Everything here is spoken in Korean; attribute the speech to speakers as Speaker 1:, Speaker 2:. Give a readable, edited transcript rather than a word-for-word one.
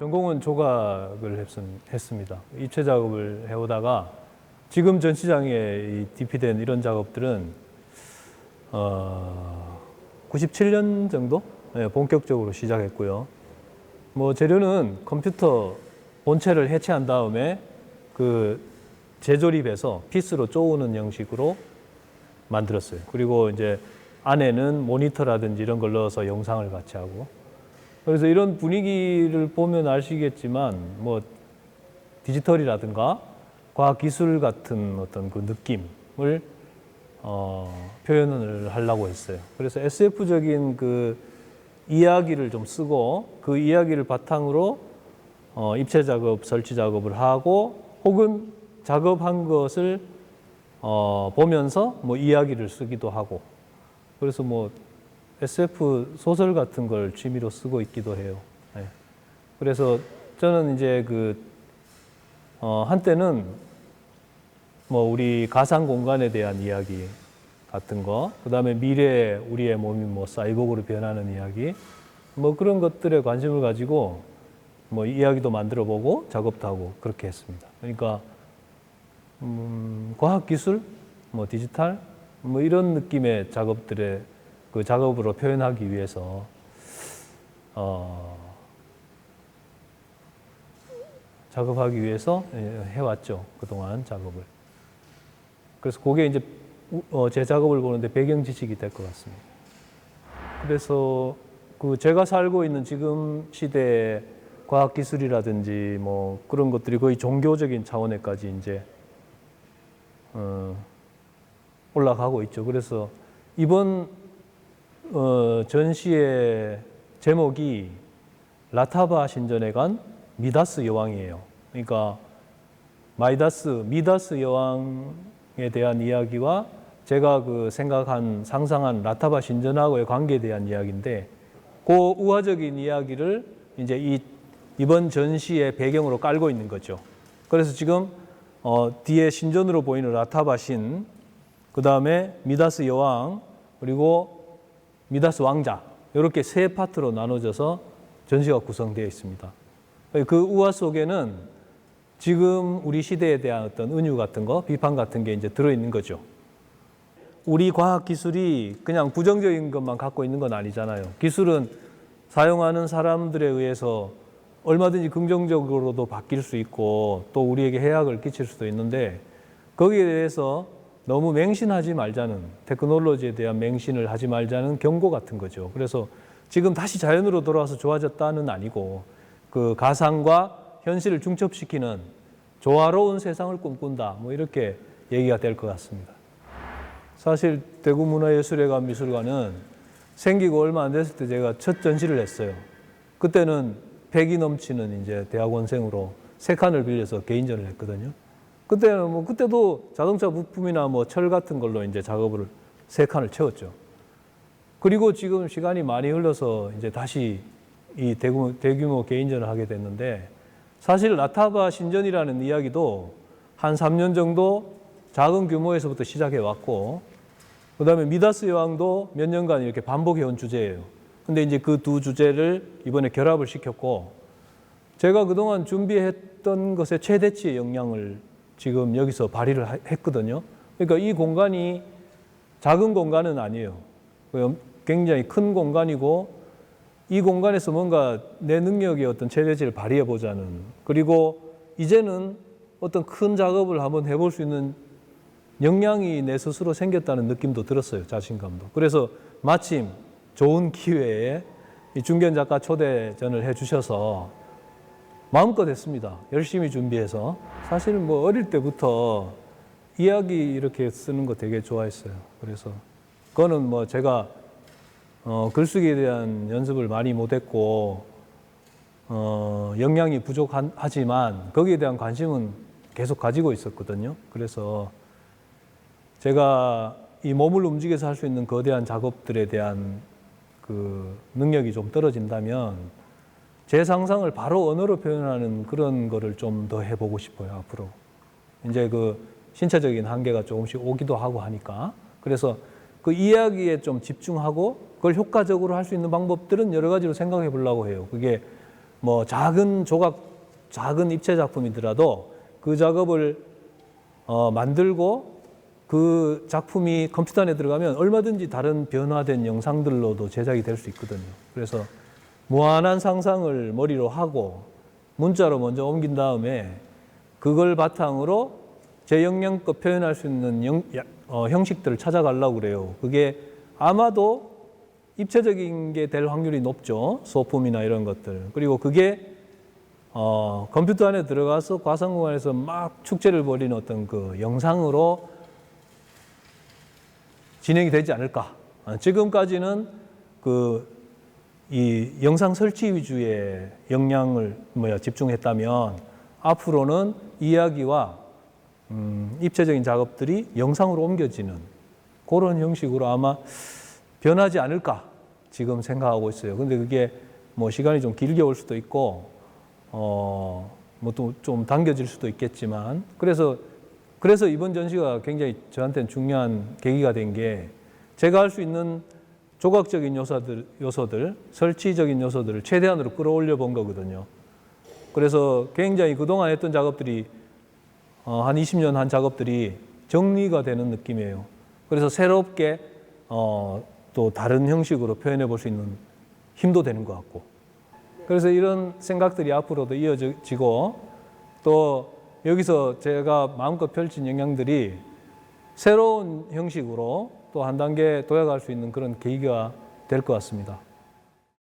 Speaker 1: 전공은 조각을 했습니다. 입체 작업을 해오다가 지금 전시장에 이 DP된 이런 작업들은 97년 정도 본격적으로 시작했고요. 뭐 재료는 컴퓨터 본체를 해체한 다음에 그 재조립해서 피스로 쪼우는 형식으로 만들었어요. 그리고 이제 안에는 모니터라든지 이런 걸 넣어서 영상을 같이 하고. 그래서 이런 분위기를 보면 아시겠지만 뭐 디지털이라든가 과학기술 같은 어떤 그 느낌을 표현을 하려고 했어요. 그래서 SF적인 그 이야기를 좀 쓰고 그 이야기를 바탕으로 입체 작업, 설치 작업을 하고 혹은 작업한 것을 보면서 뭐 이야기를 쓰기도 하고 그래서 뭐 SF 소설 같은 걸 취미로 쓰고 있기도 해요. 네. 그래서 저는 이제 한때는 뭐 우리 가상 공간에 대한 이야기 같은 거, 그 다음에 미래에 우리의 몸이 뭐 사이보그로 변하는 이야기, 뭐 그런 것들에 관심을 가지고 뭐 이야기도 만들어 보고 작업도 하고 그렇게 했습니다. 그러니까 과학기술, 뭐 디지털, 뭐 이런 느낌의 작업들의 그 작업으로 표현하기 위해서 작업하기 위해서 해왔죠. 그동안 작업을. 그래서 그게 이제 제 작업을 보는데 배경 지식이 될 것 같습니다. 그래서 그 제가 살고 있는 지금 시대의 과학기술이라든지 뭐 그런 것들이 거의 종교적인 차원에까지 이제 올라가고 있죠. 그래서 이번 전시의 제목이 라타바 신전에 간 미다스 여왕이에요. 그러니까 미다스 여왕에 대한 이야기와 제가 그 상상한 라타바 신전하고의 관계에 대한 이야기인데 그 우화적인 이야기를 이제 이번 전시의 배경으로 깔고 있는 거죠. 그래서 지금 뒤에 신전으로 보이는 라타바 신, 그 다음에 미다스 여왕, 그리고 미다스 왕자 이렇게 세 파트로 나눠져서 전시가 구성되어 있습니다. 그 우화 속에는 지금 우리 시대에 대한 어떤 은유 같은 거, 비판 같은 게 이제 들어있는 거죠. 우리 과학기술이 그냥 부정적인 것만 갖고 있는 건 아니잖아요. 기술은 사용하는 사람들에 의해서 얼마든지 긍정적으로도 바뀔 수 있고 또 우리에게 해악을 끼칠 수도 있는데 거기에 대해서 너무 맹신하지 말자는, 테크놀로지에 대한 맹신을 하지 말자는 경고 같은 거죠. 그래서 지금 다시 자연으로 돌아와서 좋아졌다는 아니고 그 가상과 현실을 중첩시키는 조화로운 세상을 꿈꾼다. 뭐 이렇게 얘기가 될 것 같습니다. 사실 대구문화예술회관 미술관은 생기고 얼마 안 됐을 때 제가 첫 전시를 했어요. 그때는 패기 넘치는 이제 대학원생으로 3칸을 빌려서 개인전을 했거든요. 그때도 자동차 부품이나 뭐 철 같은 걸로 이제 작업을 3칸을 채웠죠. 그리고 지금 시간이 많이 흘러서 이제 다시 이 대규모 개인전을 하게 됐는데 사실 라타바 신전이라는 이야기도 한 3년 정도 작은 규모에서부터 시작해 왔고 그 다음에 미다스 여왕도 몇 년간 이렇게 반복해 온 주제예요. 근데 이제 그 두 주제를 이번에 결합을 시켰고 제가 그동안 준비했던 것의 최대치의 역량을 지금 여기서 발휘를 했거든요. 그러니까 이 공간이 작은 공간은 아니에요. 굉장히 큰 공간이고 이 공간에서 뭔가 내 능력의 어떤 최대치를 발휘해 보자는, 그리고 이제는 어떤 큰 작업을 한번 해볼 수 있는 역량이 내 스스로 생겼다는 느낌도 들었어요. 자신감도. 그래서 마침 좋은 기회에 이 중견 작가 초대전을 해주셔서 마음껏 했습니다. 열심히 준비해서. 사실은 뭐 어릴 때부터 이야기 이렇게 쓰는 거 되게 좋아했어요. 그래서 그거는 뭐 제가 글쓰기에 대한 연습을 많이 못했고 역량이 부족하지만 거기에 대한 관심은 계속 가지고 있었거든요. 그래서 제가 이 몸을 움직여서 할 수 있는 거대한 작업들에 대한 그 능력이 좀 떨어진다면 제 상상을 바로 언어로 표현하는 그런 거를 좀 더 해보고 싶어요, 앞으로. 이제 그 신체적인 한계가 조금씩 오기도 하고 하니까. 그래서 그 이야기에 좀 집중하고 그걸 효과적으로 할 수 있는 방법들은 여러 가지로 생각해 보려고 해요. 그게 뭐 작은 조각, 작은 입체 작품이더라도 그 작업을 만들고 그 작품이 컴퓨터 안에 들어가면 얼마든지 다른 변화된 영상들로도 제작이 될 수 있거든요. 그래서 무한한 상상을 머리로 하고 문자로 먼저 옮긴 다음에 그걸 바탕으로 제 역량껏 표현할 수 있는 형식들을 찾아가려고 그래요. 그게 아마도 입체적인 게 될 확률이 높죠. 소품이나 이런 것들. 그리고 그게 컴퓨터 안에 들어가서 과상공간에서 막 축제를 벌이는 어떤 그 영상으로 진행이 되지 않을까. 지금까지는 이 영상 설치 위주의 역량을 집중했다면 앞으로는 이야기와 입체적인 작업들이 영상으로 옮겨지는 그런 형식으로 아마 변하지 않을까 지금 생각하고 있어요. 근데 그게 뭐 시간이 좀 길게 올 수도 있고 뭐 또 좀 당겨질 수도 있겠지만 그래서 이번 전시가 굉장히 저한테는 중요한 계기가 된 게 제가 할 수 있는 조각적인 요소들, 설치적인 요소들을 최대한으로 끌어올려 본 거거든요. 그래서 굉장히 그동안 했던 작업들이 한 20년 한 작업들이 정리가 되는 느낌이에요. 그래서 새롭게 또 다른 형식으로 표현해 볼 수 있는 힘도 되는 것 같고. 그래서 이런 생각들이 앞으로도 이어지고 또 여기서 제가 마음껏 펼친 영향들이 새로운 형식으로 또 한 단계 도약할 수 있는 그런 계기가 될 것 같습니다.